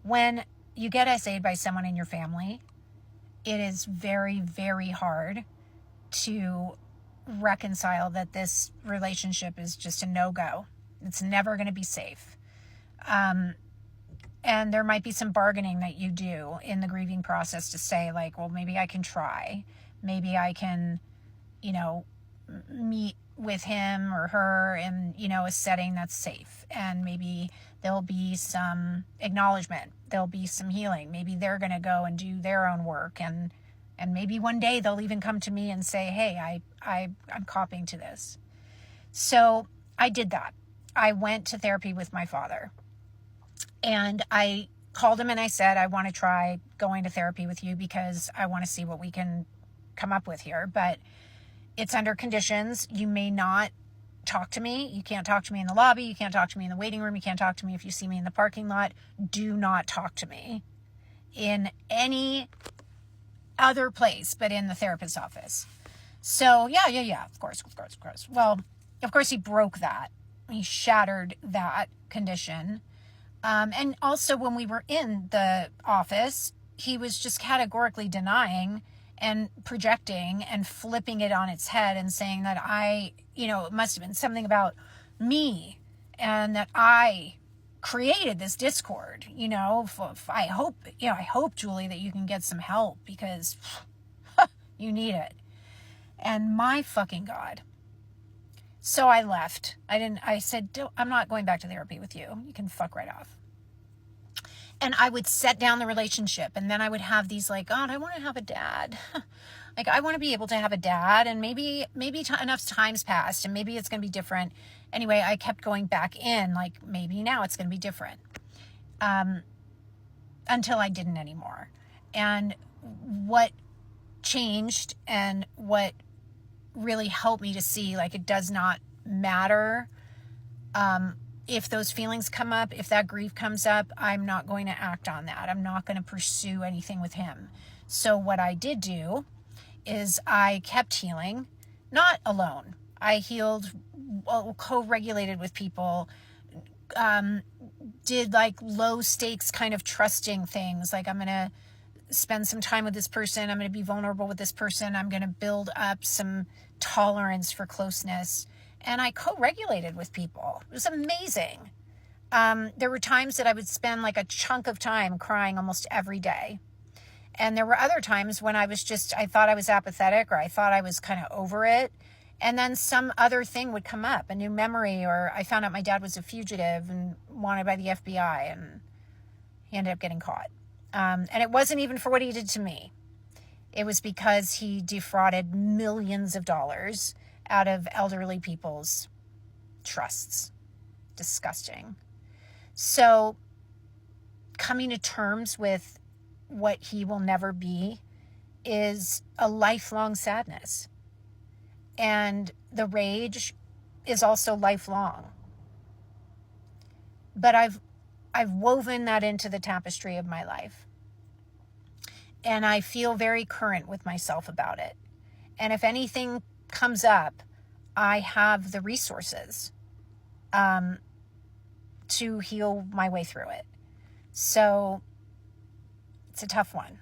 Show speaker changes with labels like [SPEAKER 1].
[SPEAKER 1] When you get SA'd by someone in your family, it is very, very hard to reconcile that this relationship is just a no-go. It's never going to be safe. And there might be some bargaining that you do in the grieving process to say, like, well, maybe I can try. Maybe I can, meet with him or her in, a setting that's safe. And maybe there'll be some acknowledgement. There'll be some healing. Maybe they're going to go and do their own work. And maybe one day they'll even come to me and say, hey, I'm copying to this. So I did that. I went to therapy with my father. And I called him and I said, I want to try going to therapy with you because I want to see what we can come up with here. But it's under conditions. You may not talk to me. You can't talk to me in the lobby. You can't talk to me in the waiting room. You can't talk to me if you see me in the parking lot. Do not talk to me in any other place but in the therapist's office. So yeah, of course. Well, of course he broke that. He shattered that condition. And also when we were in the office, he was just categorically denying and projecting and flipping it on its head and saying that it must have been something about me and that I created this discord. I hope, Julie, that you can get some help because you need it. And my fucking God. So I left. I said, I'm not going back to therapy with you. You can fuck right off. And I would set down the relationship. And then I would have these like, God, I want to have a dad. Like, I want to be able to have a dad. And maybe enough time's passed and maybe it's going to be different. Anyway, I kept going back in, like, maybe now it's going to be different. Until I didn't anymore. And what changed and what really helped me to see, like, it does not matter if those feelings come up, if that grief comes up, I'm not going to act on that. I'm not going to pursue anything with him. So what I did do is I kept healing, not alone. I healed, co-regulated with people, did like low stakes kind of trusting things. Like, I'm going to spend some time with this person. I'm going to be vulnerable with this person. I'm going to build up some tolerance for closeness. And I co-regulated with people. It was amazing. There were times that I would spend like a chunk of time crying almost every day. And there were other times when I thought I was apathetic or I thought I was kind of over it. And then some other thing would come up, a new memory, or I found out my dad was a fugitive and wanted by the FBI and he ended up getting caught. And it wasn't even for what he did to me. It was because he defrauded millions of dollars out of elderly people's trusts. Disgusting. So coming to terms with what he will never be is a lifelong sadness. And the rage is also lifelong. But I've woven that into the tapestry of my life. And I feel very current with myself about it. And if anything comes up, I have the resources to heal my way through it. So it's a tough one.